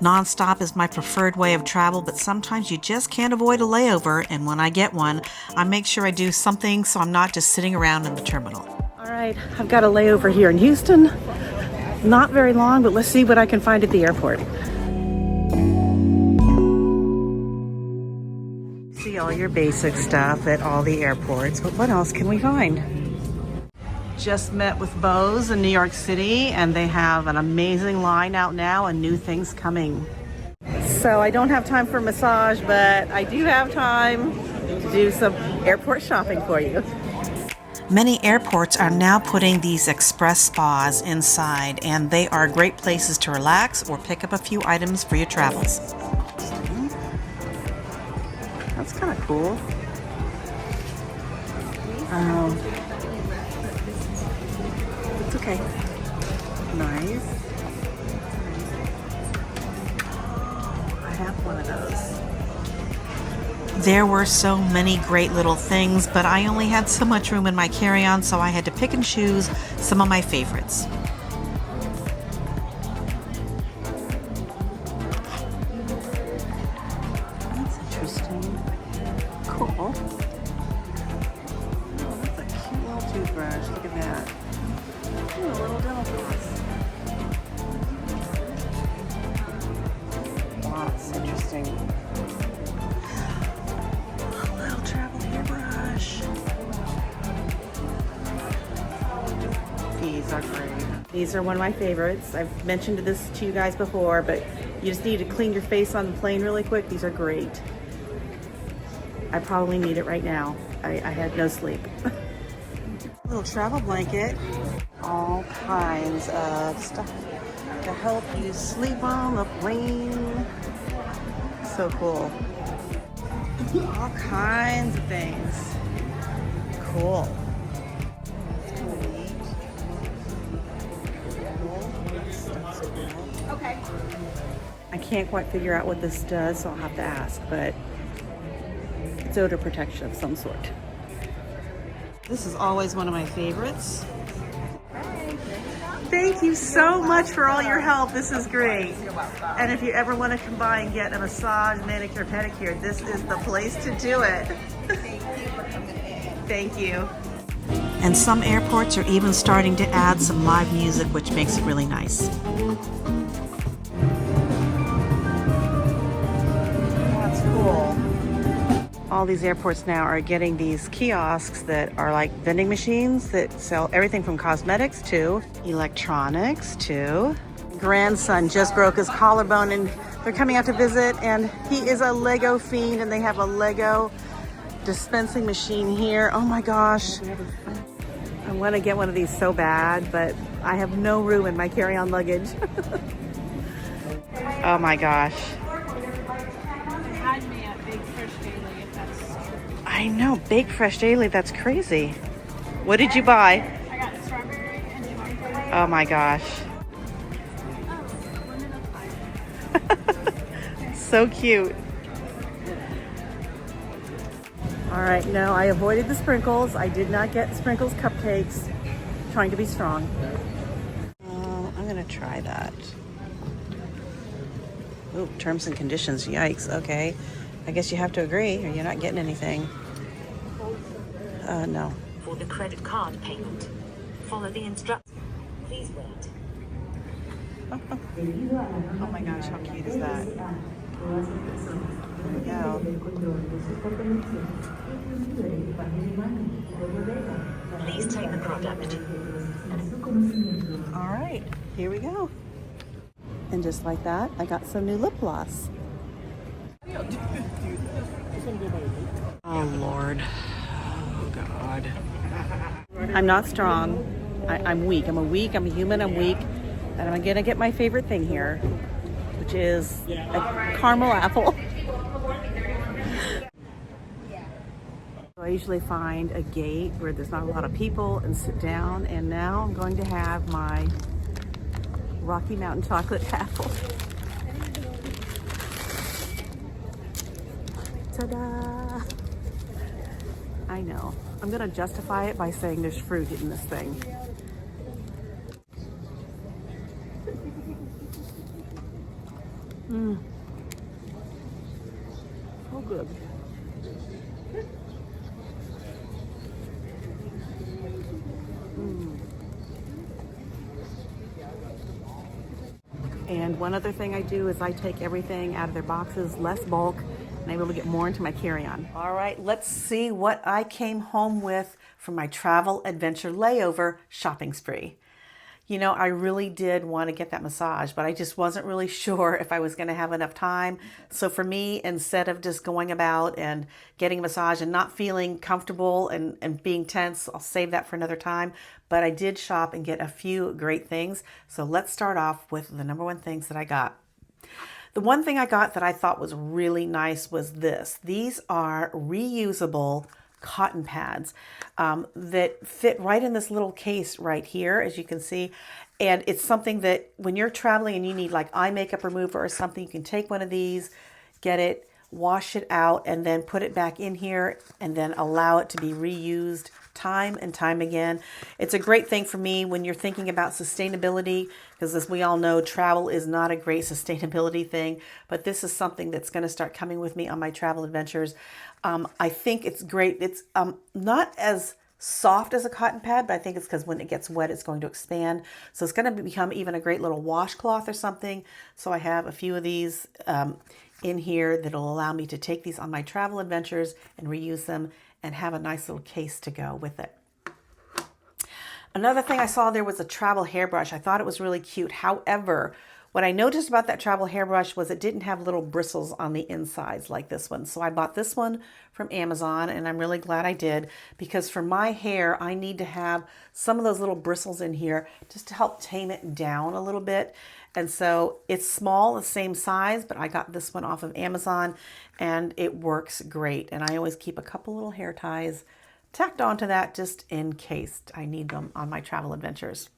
Nonstop is my preferred way of travel, but sometimes you just can't avoid a layover, and when I get one, I make sure I do something so I'm not just sitting around in the terminal. All right, I've got a layover here in Houston. Not very long, but let's see what I can find at the airport. See all your basic stuff at all the airports, but what else can we find? Just met with Bose in New York City, and they have an amazing line out now and new things coming. So I don't have time for a massage, but I do have time to do some airport shopping for you. Many airports are now putting these express spas inside, and they are great places to relax or pick up a few items for your travels. That's kind of cool. It's okay. Nice. I have one of those. There were so many great little things, but I only had so much room in my carry-on, so I had to pick and choose some of my favorites. That's interesting. Cool. Oh, that's a cute little toothbrush. Look at that. Ooh, a little dental floss. Wow, that's interesting. These are great. These are one of my favorites. I've mentioned this to you guys before, but you just need to clean your face on the plane really quick. These are great. I probably need it right now. I had no sleep. Little travel blanket. All kinds of stuff to help you sleep on the plane. So cool. All kinds of things. Cool. Okay. I can't quite figure out what this does, so I'll have to ask, but it's odor protection of some sort. This is always one of my favorites. Thank you so much for all your help. This is great. And if you ever want to come by and get a massage, manicure, pedicure, this is the place to do it. Thank you. And some airports are even starting to add some live music, which makes it really nice. That's cool. All these airports now are getting these kiosks that are like vending machines that sell everything from cosmetics to electronics to... Grandson just broke his collarbone and they're coming out to visit, and he is a Lego fiend, and they have a Lego dispensing machine here. Oh my gosh. I want to get one of these so bad, but I have no room in my carry-on luggage. Oh my gosh. I know, Baked Fresh Daily, that's crazy. What did you buy? I got strawberry and chocolate. Oh my gosh. So cute. All right, no, I avoided the sprinkles. I did not get sprinkles cupcakes. Trying to be strong. I'm gonna try that. Ooh, terms and conditions, yikes, okay. I guess you have to agree or you're not getting anything. No. For the credit card payment, follow the instructions. Please wait. Oh my gosh, how cute is that? There we go. Please take the product. All right, here we go. And just like that, I got some new lip gloss. Oh Lord. Oh God. I'm not strong. I'm weak. I'm a human, I'm weak. And I'm gonna get my favorite thing here, which is a caramel apple. So I usually find a gate where there's not a lot of people and sit down, and now I'm going to have my Rocky Mountain chocolate apple. Ta-da! I know. I'm gonna justify it by saying there's fruit in this thing. So good. And one other thing I do is I take everything out of their boxes, less bulk, and I'm able to get more into my carry-on. All right, let's see what I came home with from my travel adventure layover shopping spree. You know, I really did want to get that massage, but I just wasn't really sure if I was going to have enough time. So for me, instead of just going about and getting a massage and not feeling comfortable and being tense, I'll save that for another time. But I did shop and get a few great things. So let's start off with the number one things that I got. The one thing I got that I thought was really nice was this. These are reusable cotton pads that fit right in this little case right here, as you can see. And it's something that when you're traveling and you need like eye makeup remover or something, you can take one of these, get it, wash it out, and then put it back in here and then allow it to be reused time and time again. It's a great thing for me when you're thinking about sustainability, because as we all know, travel is not a great sustainability thing, but this is something that's going to start coming with me on my travel adventures. I think it's great. It's not as soft as a cotton pad, but I think it's because when it gets wet, it's going to expand. So it's going to become even a great little washcloth or something. So I have a few of these in here that'll allow me to take these on my travel adventures and reuse them and have a nice little case to go with it. Another thing I saw there was a travel hairbrush. I thought it was really cute. However, what I noticed about that travel hairbrush was it didn't have little bristles on the insides like this one. So I bought this one from Amazon, and I'm really glad I did, because for my hair, I need to have some of those little bristles in here just to help tame it down a little bit. And so it's small, the same size, but I got this one off of Amazon and it works great. And I always keep a couple little hair ties tacked onto that just in case I need them on my travel adventures.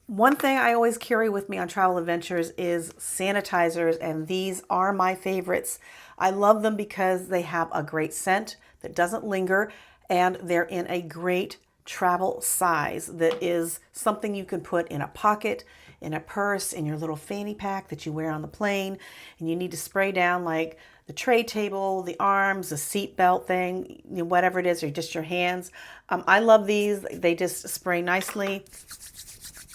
One thing I always carry with me on travel adventures is sanitizers, and these are my favorites. I love them because they have a great scent that doesn't linger, and they're in a great travel size that is something you can put in a pocket, in a purse, in your little fanny pack that you wear on the plane, and you need to spray down like the tray table, the arms, the seat belt thing, whatever it is, or just your hands. I love these. They just spray nicely.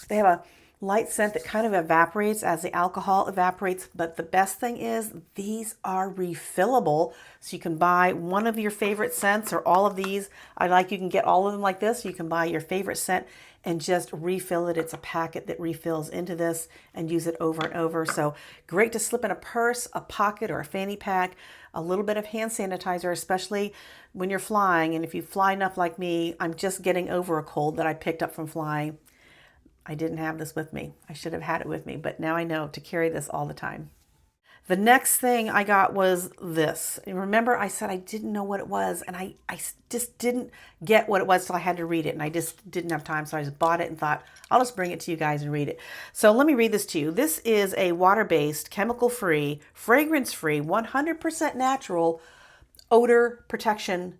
They have a light scent that kind of evaporates as the alcohol evaporates, but the best thing is these are refillable, so you can buy one of your favorite scents or all of these. You can get all of them like this. You can buy your favorite scent and just refill it. It's a packet that refills into this and use it over and over. So great to slip in a purse, a pocket, or a fanny pack. A little bit of hand sanitizer, especially when you're flying. And if you fly enough like me, I'm just getting over a cold that I picked up from flying. I didn't have this with me. I should have had it with me, but now I know to carry this all the time. The next thing I got was this. And remember, I said I didn't know what it was, and I just didn't get what it was, so I had to read it, and I just didn't have time, so I just bought it and thought, I'll just bring it to you guys and read it. So let me read this to you. This is a water-based, chemical-free, fragrance-free, 100% natural odor protection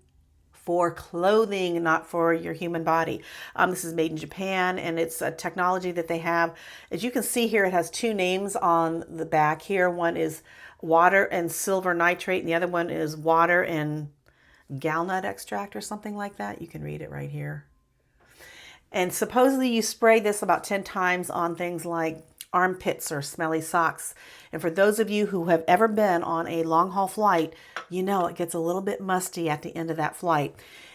for clothing, not for your human body. This is made in Japan, and it's a technology that they have. As you can see here, it has two names on the back here. One is water and silver nitrate, and the other one is water and galnut extract or something like that. You can read it right here. And supposedly you spray this about 10 times on things like armpits or smelly socks. And for those of you who have ever been on a long haul flight, you know it gets a little bit musty at the end of that flight.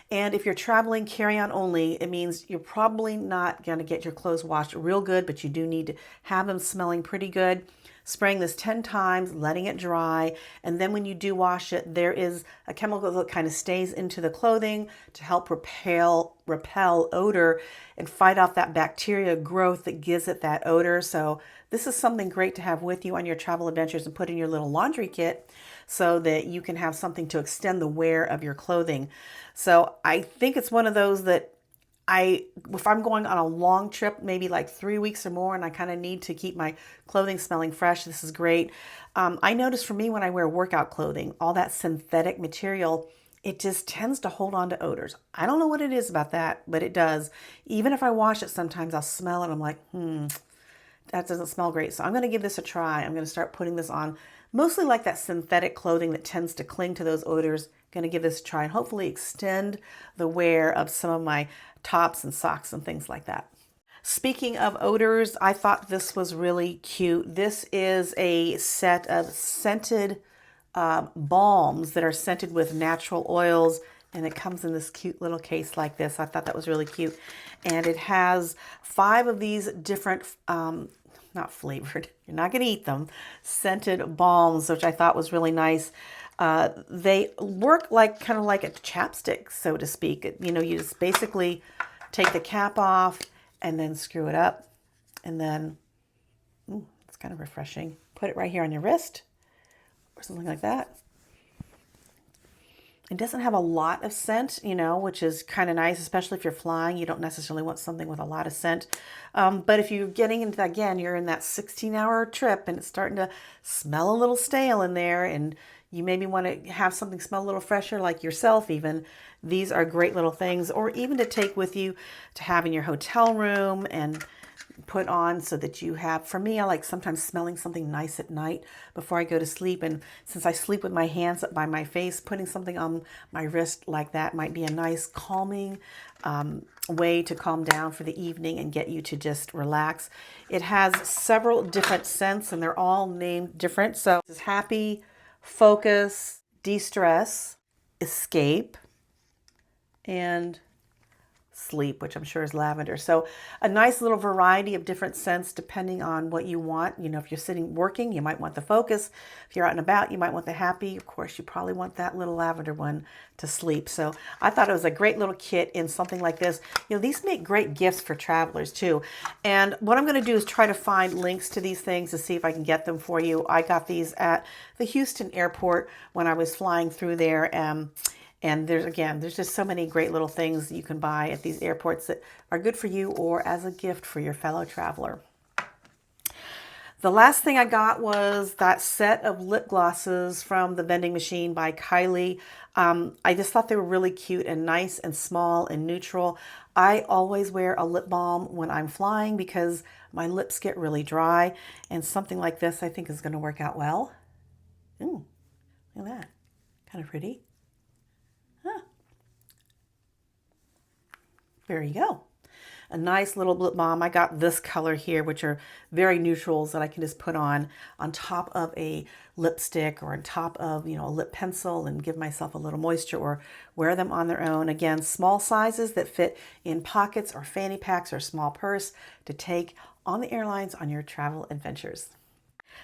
And if you're traveling carry-on only, it means you're probably not going to get your clothes washed real good, but you do need to have them smelling pretty good. Spraying this 10 times, letting it dry, and then when you do wash it, there is a chemical that kind of stays into the clothing to help repel odor and fight off that bacteria growth that gives it that odor. So this is something great to have with you on your travel adventures and put in your little laundry kit so that you can have something to extend the wear of your clothing. So I think it's one of those that if I'm going on a long trip, maybe like 3 weeks or more, and I kind of need to keep my clothing smelling fresh, this is great. I notice for me when I wear workout clothing, all that synthetic material, it just tends to hold on to odors. I don't know what it is about that, but it does. Even if I wash it, sometimes I'll smell it. I'm like, that doesn't smell great. So I'm going to give this a try. I'm going to start putting this on, mostly like that synthetic clothing that tends to cling to those odors. Going to give this a try and hopefully extend the wear of some of my tops and socks and things like that. Speaking of odors, I thought this was really cute. This is a set of scented balms that are scented with natural oils, and it comes in this cute little case like this. I thought that was really cute. And it has 5 of these different, not flavored, you're not going to eat them, scented balms, which I thought was really nice. They work like kind of like a chapstick, so to speak. You know, you just basically take the cap off and then screw it up, and then it's kind of refreshing. Put it right here on your wrist or something like that. It doesn't have a lot of scent, you know, which is kind of nice, especially if you're flying. You don't necessarily want something with a lot of scent. But if you're getting into, again, you're in that 16-hour trip and it's starting to smell a little stale in there, and you maybe want to have something smell a little fresher, like yourself even, these are great little things. Or even to take with you to have in your hotel room and put on so that you have, for me, I like sometimes smelling something nice at night before I go to sleep. And since I sleep with my hands up by my face, putting something on my wrist like that might be a nice calming way to calm down for the evening and get you to just relax. It has several different scents and they're all named different. So this is happy, focus, de-stress, escape, and sleep, which I'm sure is lavender. So a nice little variety of different scents depending on what you want. You know, if you're sitting working, you might want the focus. If you're out and about, you might want the happy. Of course, you probably want that little lavender one to sleep. So I thought it was a great little kit in something like this. You know, these make great gifts for travelers too. And what I'm going to do is try to find links to these things to see if I can get them for you. I got these at the Houston airport when I was flying through there. And there's just so many great little things you can buy at these airports that are good for you or as a gift for your fellow traveler. The last thing I got was that set of lip glosses from the vending machine by Kylie. I just thought they were really cute and nice and small and neutral. I always wear a lip balm when I'm flying because my lips get really dry, and something like this I think is going to work out well. Ooh, look at that. Kind of pretty. There you go. A nice little lip balm. I got this color here, which are very neutrals that I can just put on top of a lipstick or on top of, you know, a lip pencil and give myself a little moisture, or wear them on their own. Again, small sizes that fit in pockets or fanny packs or small purse to take on the airlines on your travel adventures.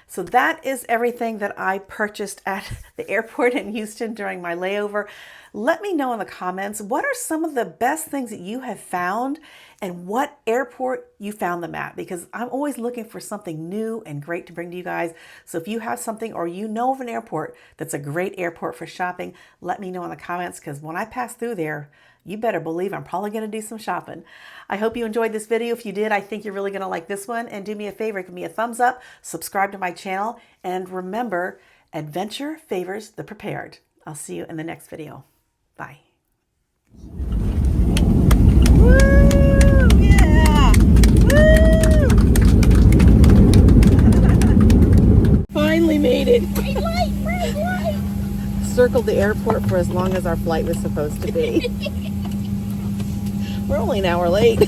So that is everything that I purchased at the airport in Houston during my layover. Let me know in the comments, what are some of the best things that you have found and what airport you found them at, because I'm always looking for something new and great to bring to you guys. So if you have something or you know of an airport that's a great airport for shopping, let me know in the comments, because when I pass through there, you better believe I'm probably going to do some shopping. I hope you enjoyed this video. If you did, I think you're really going to like this one. And do me a favor, give me a thumbs up, subscribe to my channel, and remember, adventure favors the prepared. I'll see you in the next video. Bye. Woo! Yeah! Woo! Finally made it. Green light! Green light! Circled the airport for as long as our flight was supposed to be. We're only an hour late.